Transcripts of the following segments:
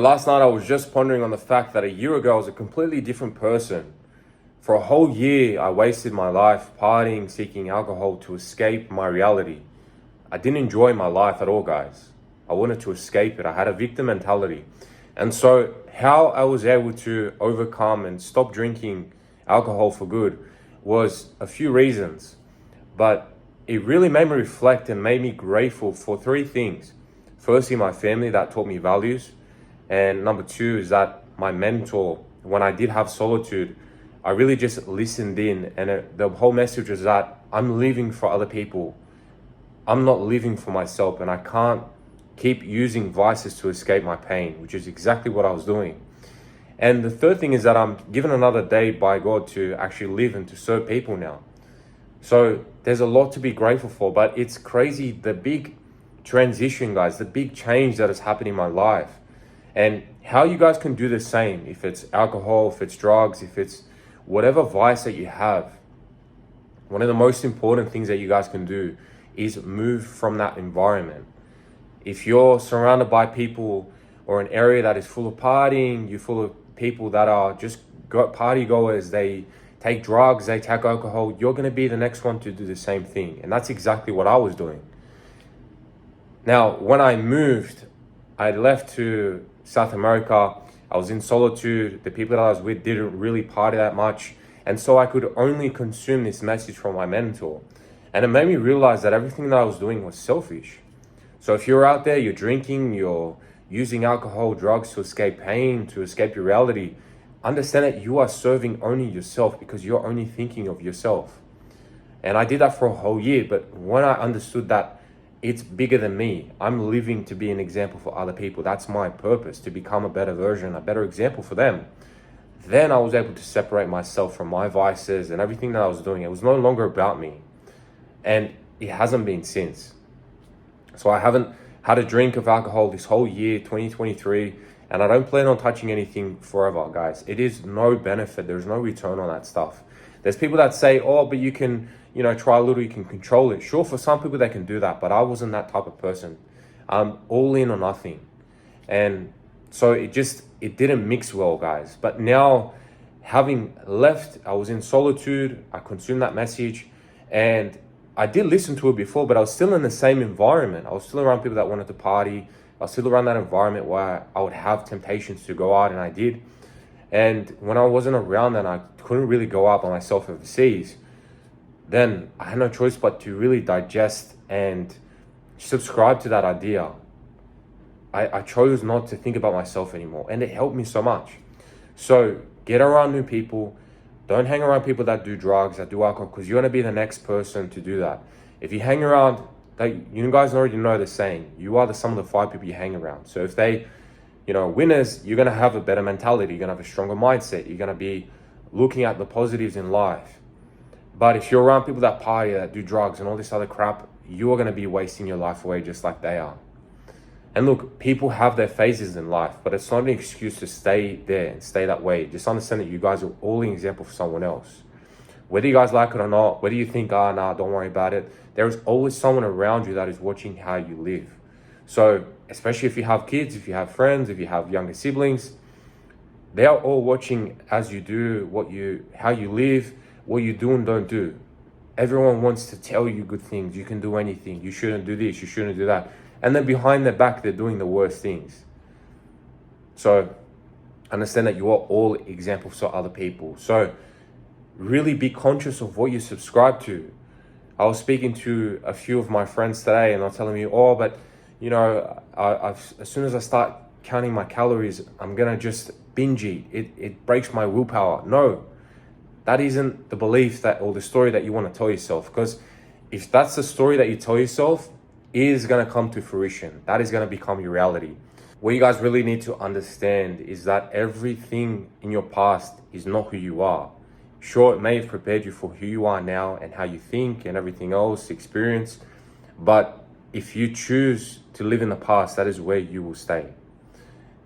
Last night I was just pondering on the fact that a year ago I was a completely different person. For a whole year I wasted my life partying, seeking alcohol to escape my reality. I didn't enjoy my life at all, guys. I wanted to escape it. I had a victim mentality. And so how I was able to overcome and stop drinking alcohol for good was a few reasons. But it really made me reflect and made me grateful for three things. Firstly, my family that taught me values. And number two is that my mentor, when I did have solitude, I really just listened in. And the whole message was that I'm living for other people. I'm not living for myself, and I can't keep using vices to escape my pain, which is exactly what I was doing. And the third thing is that I'm given another day by God to actually live and to serve people now. So there's a lot to be grateful for, but it's crazy, the big transition, guys, the big change that has happened in my life. And how you guys can do the same, if it's alcohol, if it's drugs, if it's whatever vice that you have. One of the most important things that you guys can do is move from that environment. If you're surrounded by people or an area that is full of partying, you're full of people that are just party goers, they take drugs, they take alcohol, you're going to be the next one to do the same thing. And that's exactly what I was doing. Now, when I moved, I left to South America. I was in solitude. The people that I was with didn't really party that much. And so I could only consume this message from my mentor. And it made me realize that everything that I was doing was selfish. So if you're out there, you're drinking, you're using alcohol, drugs to escape pain, to escape your reality, understand that you are serving only yourself because you're only thinking of yourself. And I did that for a whole year. But when I understood that it's bigger than me, I'm living to be an example for other people. That's my purpose, to become a better version, a better example for them. Then I was able to separate myself from my vices and everything that I was doing. It was no longer about me. And it hasn't been since. So I haven't had a drink of alcohol this whole year, 2023, and I don't plan on touching anything forever, guys. It is no benefit. There's no return on that stuff. There's people that say, oh, but you can, try a little, you can control it. Sure, for some people they can do that, but I wasn't that type of person. I'm all in or nothing. And so it didn't mix well, guys. But now, having left, I was in solitude, I consumed that message, and I did listen to it before, but I was still in the same environment. I was still around people that wanted to party. I was still around that environment where I would have temptations to go out, and I did. And when I wasn't around that, I couldn't really go out by myself overseas. Then I had no choice but to really digest and subscribe to that idea. I chose not to think about myself anymore, and it helped me so much. So get around new people. Don't hang around people that do drugs, that do alcohol, because you're going to be the next person to do that. If you hang around, you guys already know the saying, you are the sum of the five people you hang around. So if they, winners, you're going to have a better mentality. You're going to have a stronger mindset. You're going to be looking at the positives in life. But if you're around people that party, that do drugs and all this other crap, you are going to be wasting your life away just like they are. And look, people have their phases in life, but it's not an excuse to stay there and stay that way. Just understand that you guys are all an example for someone else. Whether you guys like it or not, whether you think, nah, don't worry about it, there is always someone around you that is watching how you live. So, especially if you have kids, if you have friends, if you have younger siblings, they are all watching as you do, how you live, what you do and don't do. Everyone wants to tell you good things. You can do anything. You shouldn't do this. You shouldn't do that. And then behind their back, they're doing the worst things. So understand that you are all examples for other people. So really be conscious of what you subscribe to. I was speaking to a few of my friends today, and they're telling me, but as soon as I start counting my calories, I'm going to just binge eat. It breaks my willpower. No, that isn't the belief or the story that you want to tell yourself. Because if that's the story that you tell yourself, is going to come to fruition. That is going to become your reality. What you guys really need to understand is that everything in your past is not who you are. Sure, it may have prepared you for who you are now and how you think and everything else, experience. But if you choose to live in the past, that is where you will stay.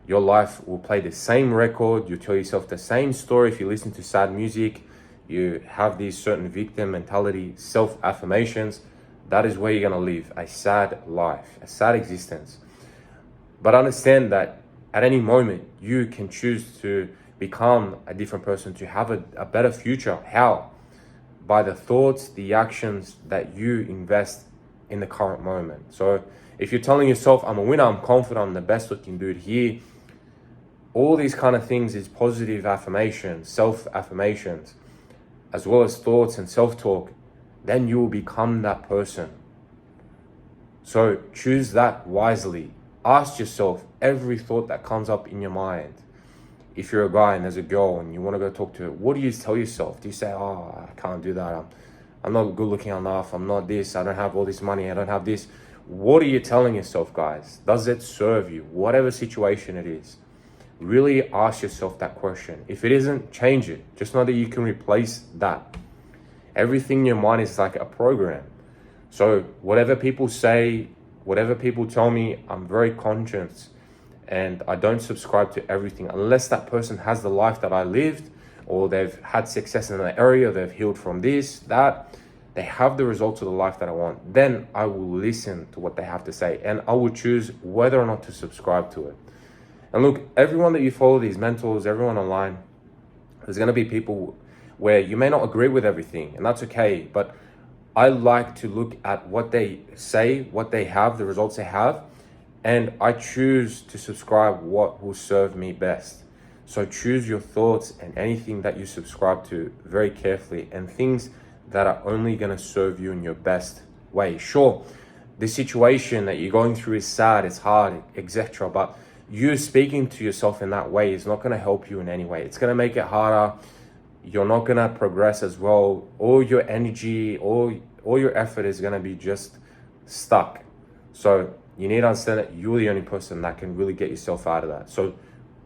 Your life will play the same record. You tell yourself the same story. If you listen to sad music, you have these certain victim mentality, self-affirmations. That is where you're going to live a sad life, a sad existence. But understand that at any moment, you can choose to become a different person, to have a better future. How? By the thoughts, the actions that you invest in the current moment. So if you're telling yourself, I'm a winner, I'm confident, I'm the best looking dude here, all these kind of things is positive affirmations, self-affirmations, as well as thoughts and self-talk, then you will become that person. So choose that wisely. Ask yourself every thought that comes up in your mind. If you're a guy and there's a girl and you want to go talk to her, what do you tell yourself? Do you say, oh, I can't do that, I'm not good looking enough, I'm not this, I don't have all this money, I don't have this. What are you telling yourself, guys? Does it serve you? Whatever situation it is, really ask yourself that question. If it isn't, change it. Just know that you can replace that. Everything in your mind is like a program. So whatever people say, whatever people tell me, I'm very conscious and I don't subscribe to everything unless that person has the life that I lived, or they've had success in that area, they've healed from this, that, they have the results of the life that I want. Then I will listen to what they have to say and I will choose whether or not to subscribe to it. And look, everyone that you follow, these mentors, everyone online, there's going to be people where you may not agree with everything, and that's okay. But I like to look at what they say, what they have, the results they have, and I choose to subscribe what will serve me best. So choose your thoughts and anything that you subscribe to very carefully, and things that are only going to serve you in your best way. Sure, the situation that you're going through is sad, it's hard, etc. But you speaking to yourself in that way is not going to help you in any way. It's going to make it harder. You're not going to progress as well. All your energy, all your effort is going to be just stuck. So you need to understand that you're the only person that can really get yourself out of that. So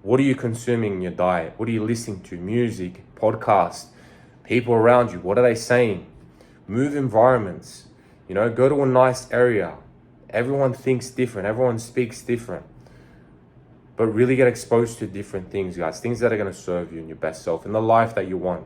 what are you consuming in your diet? What are you listening to? Music, podcasts, people around you, what are they saying? Move environments, go to a nice area. Everyone thinks different, everyone speaks different. But really get exposed to different things, guys. Things that are going to serve you in your best self, in the life that you want.